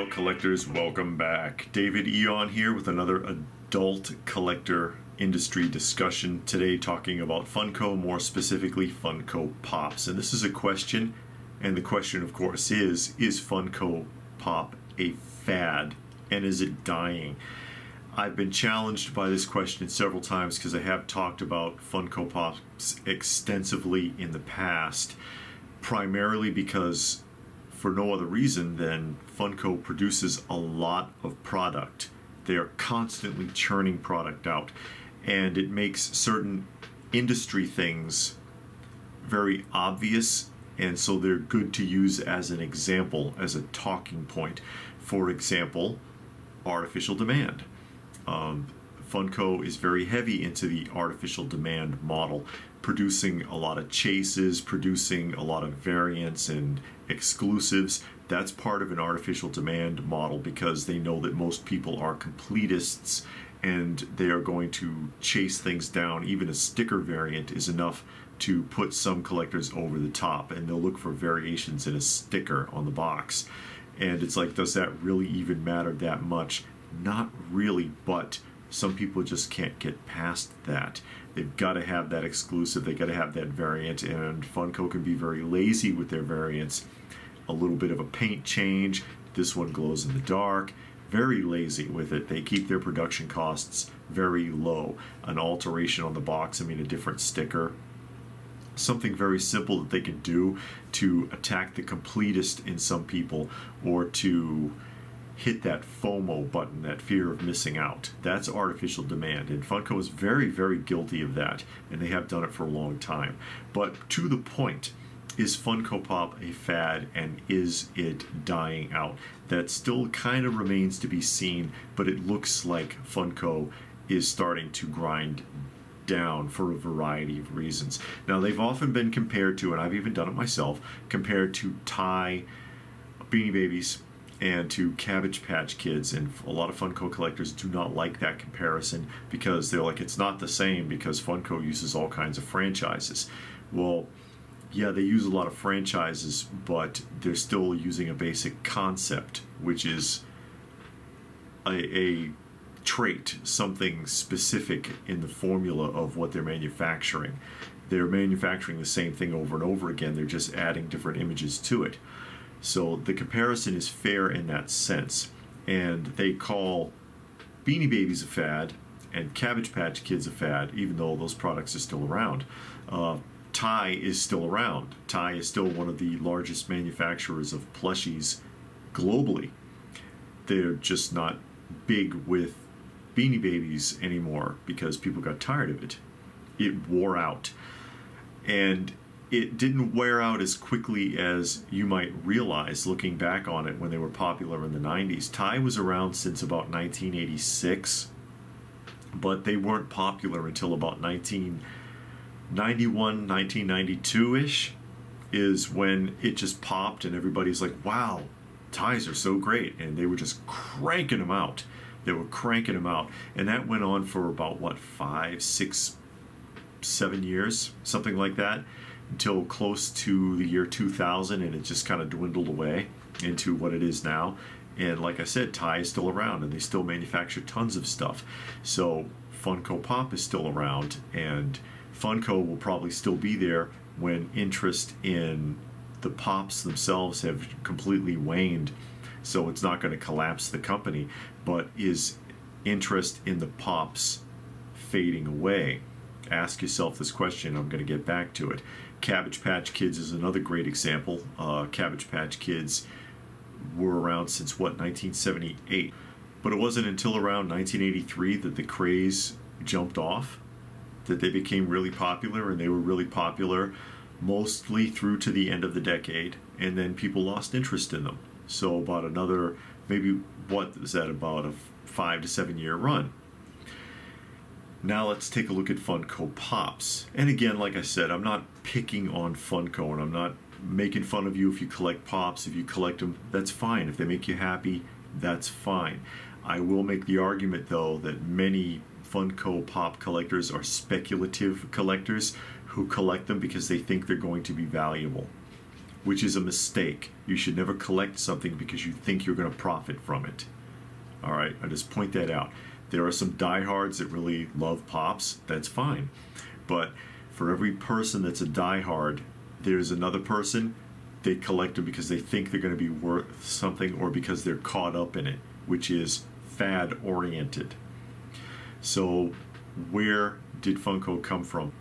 adult collectors, welcome back. David Eon here with another adult collector industry discussion. Today talking about Funko, more specifically Funko Pops. And this is a question, and the question of course is Funko Pop a fad and is it dying? I've been challenged by this question several times because I have talked about Funko Pops extensively in the past, primarily because for no other reason than Funko produces a lot of product. They are constantly churning product out, and it makes certain industry things very obvious, and so they're good to use as an example, as a talking point. For example, artificial demand. Funko is very heavy into the artificial demand model, producing a lot of chases, producing a lot of variants and exclusives. That's part of an artificial demand model because they know that most people are completists and they are going to chase things down. Even a sticker variant is enough to put some collectors over the top, and they'll look for variations in a sticker on the box. And it's like, does that really even matter that much? Not really, but some people just can't get past that. They've got to have that exclusive, they got to have that variant, and Funko can be very lazy with their variants. A little bit of a paint change, this one glows in the dark, very lazy with it. They keep their production costs very low. An alteration on the box, I mean a different sticker, something very simple that they can do to attack the completist in some people, or to hit that FOMO button, that fear of missing out. That's artificial demand, and Funko is very, very guilty of that, and they have done it for a long time. But to the point, is Funko Pop a fad, and is it dying out? That still kind of remains to be seen, but it looks like Funko is starting to grind down for a variety of reasons. Now, they've often been compared to, and I've even done it myself, compared to Thai Beanie Babies and to Cabbage Patch Kids, and a lot of Funko collectors do not like that comparison because they're like, it's not the same because Funko uses all kinds of franchises. Well, yeah, they use a lot of franchises, but they're still using a basic concept, which is a trait, something specific in the formula of what they're manufacturing. They're manufacturing the same thing over and over again, they're just adding different images to it. So the comparison is fair in that sense, and they call Beanie Babies a fad and Cabbage Patch Kids a fad, even though those products are still around. Thai is still around. Thai is still one of the largest manufacturers of plushies globally. They're just not big with Beanie Babies anymore because people got tired of it. It wore out. And it didn't wear out as quickly as you might realize looking back on it when they were popular in the 90s. Thai was around since about 1986, but they weren't popular until about 1991, 1992-ish is when it just popped and everybody's like, wow, Thais are so great. And they were just cranking them out. They were cranking them out. And that went on for about, what, 5, 6, 7 years, something like that, until close to the year 2000, and it just kind of dwindled away into what it is now. And like I said, Thai is still around, and they still manufacture tons of stuff. So Funko Pop is still around, and Funko will probably still be there when interest in the Pops themselves have completely waned. So it's not going to collapse the company, but is interest in the Pops fading away? Ask yourself this question. I'm going to get back to it. Cabbage Patch Kids is another great example. Cabbage Patch Kids were around since, what, 1978? But it wasn't until around 1983 that the craze jumped off, that they became really popular, and they were really popular mostly through to the end of the decade, and then people lost interest in them. So about another, maybe, what was that, about a 5 to 7 year run. Now let's take a look at Funko Pops. And again, like I said, I'm not picking on Funko, and I'm not making fun of you if you collect Pops. If you collect them, that's fine. If they make you happy, that's fine. I will make the argument, though, that many Funko Pop collectors are speculative collectors who collect them because they think they're going to be valuable. which is a mistake. You should never collect something because you think you're going to profit from it. All right, I just point that out. There are some diehards that really love Pops. That's fine. But for every person that's a diehard, there's another person, they collect them because they think they're going to be worth something or because they're caught up in it, which is fad-oriented. So where did Funko come from?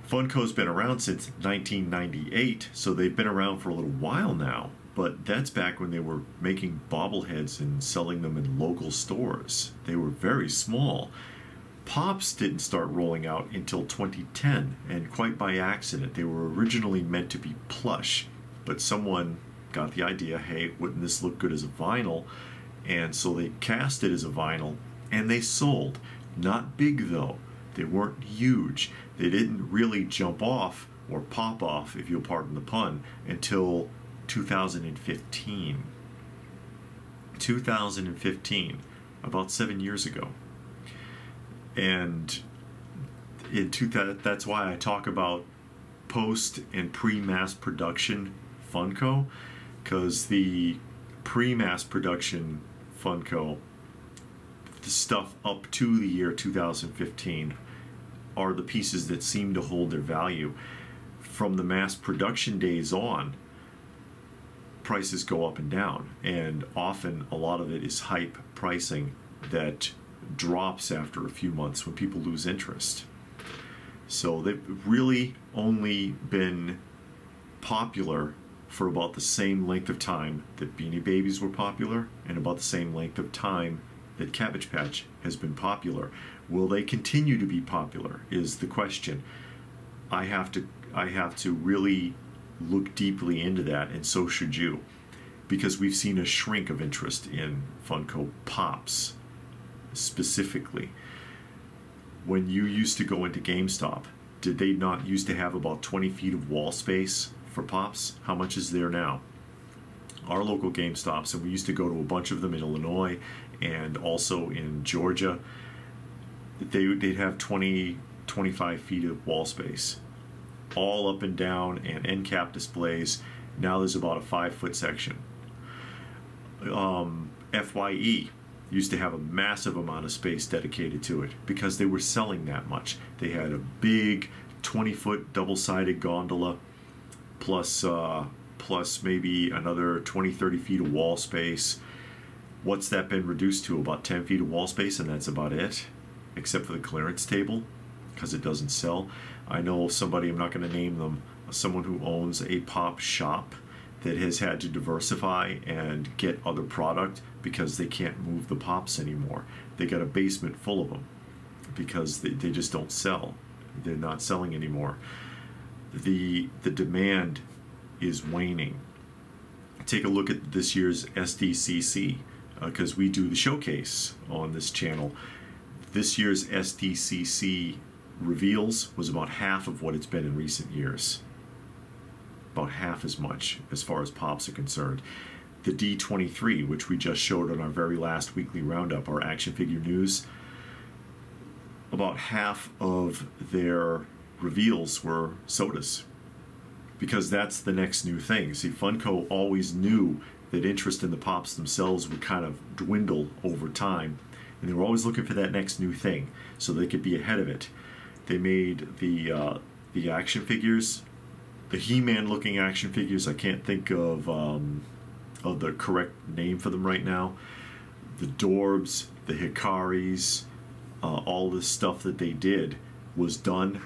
Funko's been around since 1998, so they've been around for a little while now. But that's back when they were making bobbleheads and selling them in local stores. They were very small. Pops didn't start rolling out until 2010, and quite by accident. They were originally meant to be plush, but someone got the idea, hey, wouldn't this look good as a vinyl? And so they cast it as a vinyl, and they sold. Not big though. They weren't huge. They didn't really jump off, or pop off, if you'll pardon the pun, until 2015. 2015, about 7 years ago. And that's why I talk about post and pre-mass production Funko, because the pre-mass production Funko, the stuff up to the year 2015, are the pieces that seem to hold their value. From the mass production days on, prices go up and down, and often a lot of it is hype pricing that drops after a few months when people lose interest. So they've really only been popular for about the same length of time that Beanie Babies were popular, and about the same length of time that Cabbage Patch has been popular. Will they continue to be popular is the question. I have to really look deeply into that, and so should you, because we've seen a shrink of interest in Funko Pops specifically. When you used to go into GameStop, did they not used to have about 20 feet of wall space for Pops? How much is there now? Our local GameStops, and we used to go to a bunch of them in Illinois and also in Georgia, they'd have 25 feet of wall space, all up and down, and end cap displays. Now there's about a 5-foot section. FYE used to have a massive amount of space dedicated to it because they were selling that much. They had a big 20-foot double-sided gondola, plus maybe another 20-30 feet of wall space. What's that been reduced to? About 10 feet of wall space, and that's about it, except for the clearance table, because it doesn't sell. I know somebody, I'm not going to name them, someone who owns a pop shop that has had to diversify and get other product because they can't move the Pops anymore. They got a basement full of them because they just don't sell. They're not selling anymore. The demand is waning. Take a look at this year's SDCC, because we do the showcase on this channel. This year's SDCC reveals was about half of what it's been in recent years. About half as much as far as Pops are concerned. The D23, which we just showed on our very last weekly roundup, our action figure news, about half of their reveals were sodas, because that's the next new thing. See, Funko always knew that interest in the Pops themselves would kind of dwindle over time, and they were always looking for that next new thing so they could be ahead of it. They made the action figures, the He-Man looking action figures. I can't think of the correct name for them right now. The Dorbs, the Hikaris, all this stuff that they did was done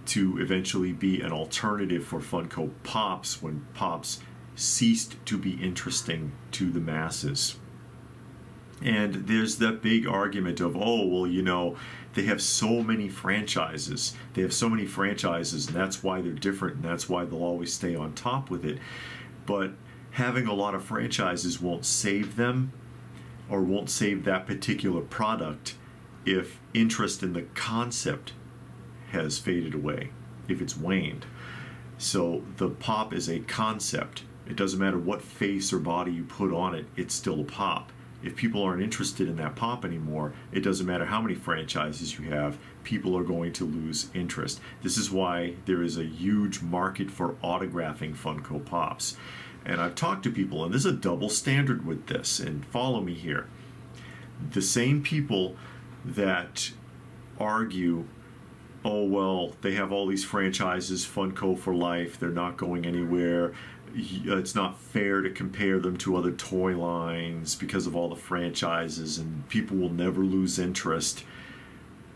to eventually be an alternative for Funko Pops when Pops ceased to be interesting to the masses. And there's that big argument of, oh, well, you know, they have so many franchises. They have so many franchises, and that's why they're different, and that's why they'll always stay on top with it. But having a lot of franchises won't save them, or won't save that particular product, if interest in the concept has faded away, if it's waned. So the Pop is a concept. It doesn't matter what face or body you put on it, it's still a Pop. If people aren't interested in that pop anymore, it doesn't matter how many franchises you have, people are going to lose interest. This is why there is a huge market for autographing Funko Pops. And I've talked to people, and there's a double standard with this, and follow me here. The same people that argue, oh, well, they have all these franchises, Funko for life, they're not going anywhere, it's not fair to compare them to other toy lines because of all the franchises, and people will never lose interest.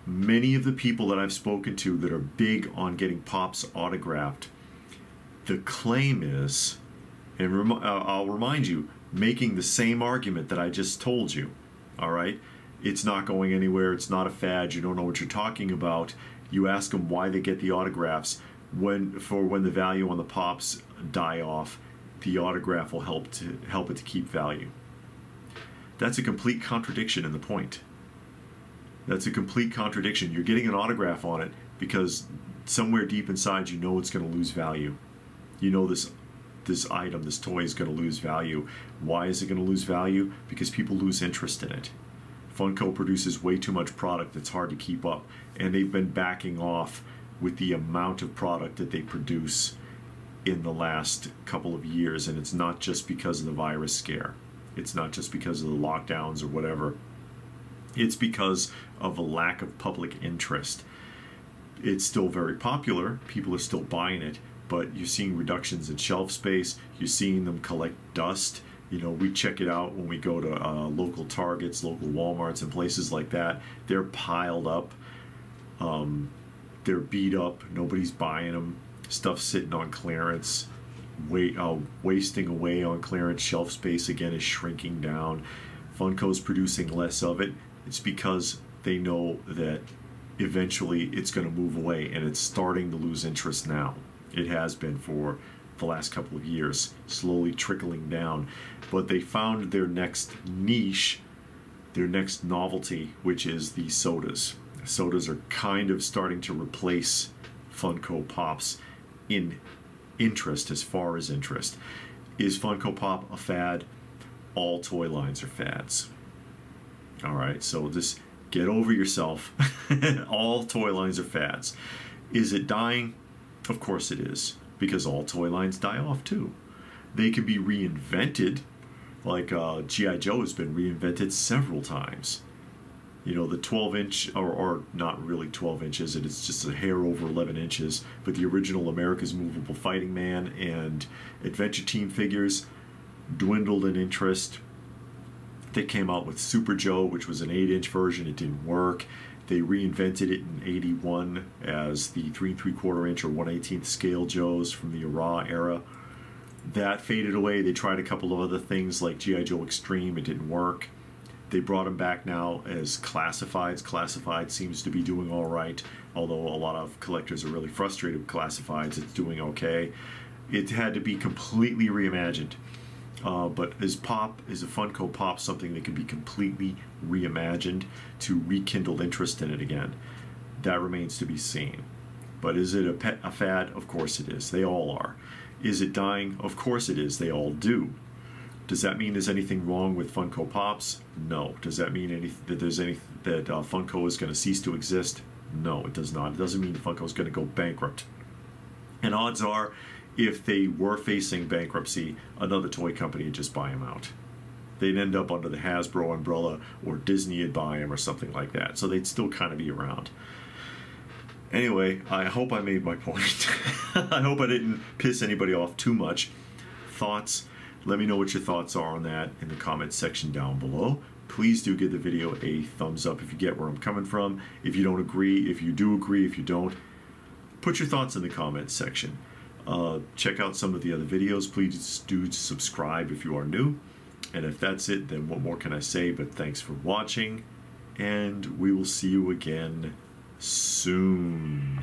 Many of the people that I've spoken to that are big on getting Pops autographed, the claim is, and I'll remind you, making the same argument that I just told you, all right? It's not going anywhere, it's not a fad, you don't know what you're talking about. You ask them why they get the autographs. When the value on the Pops die off, the autograph will help it to keep value. That's a complete contradiction in the point. That's a complete contradiction. You're getting an autograph on it because somewhere deep inside you know it's going to lose value. You know this item, this toy is going to lose value. Why is it going to lose value? Because people lose interest in it. Funko produces way too much product that's hard to keep up, and they've been backing off with the amount of product that they produce in the last couple of years, and it's not just because of the virus scare. It's not just because of the lockdowns or whatever. It's because of a lack of public interest. It's still very popular. People are still buying it, but you're seeing reductions in shelf space. You're seeing them collect dust. You know, we check it out when we go to local Targets, local Walmarts, and places like that. They're piled up. They're beat up. Nobody's buying them. Stuff's sitting on clearance, wasting away on clearance. Shelf space again is shrinking down. Funko's producing less of it. It's because they know that eventually it's going to move away, and it's starting to lose interest now. It has been for the last couple of years, slowly trickling down. But they found their next niche, their next novelty, which is the sodas. Sodas are kind of starting to replace Funko Pops in interest, as far as interest. Is Funko Pop a fad? All toy lines are fads. All right, so just get over yourself. All toy lines are fads. Is it dying? Of course it is, because all toy lines die off too. They can be reinvented, like G.I. Joe has been reinvented several times. You know, the 12-inch, or not really 12 inches, it's just a hair over 11 inches, but the original America's Movable Fighting Man and Adventure Team figures dwindled in interest. They came out with Super Joe, which was an 8-inch version. It didn't work. They reinvented it in '81 as the 3 3/4 inch or 1/18 scale Joes from the Era era. That faded away. They tried a couple of other things like G.I. Joe Extreme. It didn't work. They brought them back now as Classifieds. Classified seems to be doing all right, although a lot of collectors are really frustrated with Classifieds. It's doing okay. It had to be completely reimagined. But is a Funko Pop something that can be completely reimagined to rekindle interest in it again? That remains to be seen. But is it a fad? Of course it is. They all are. Is it dying? Of course it is. They all do. Does that mean there's anything wrong with Funko Pops? No. Does that mean that Funko is going to cease to exist? No, it does not. It doesn't mean Funko is going to go bankrupt. And odds are, if they were facing bankruptcy, another toy company would just buy them out. They'd end up under the Hasbro umbrella, or Disney would buy them, or something like that. So they'd still kind of be around. Anyway, I hope I made my point. I hope I didn't piss anybody off too much. Thoughts? Let me know what your thoughts are on that in the comments section down below. Please do give the video a thumbs up if you get where I'm coming from. If you don't agree, if you do agree, if you don't, put your thoughts in the comments section. Check out some of the other videos. Please do subscribe if you are new. And if that's it, then what more can I say? But thanks for watching, and we will see you again soon.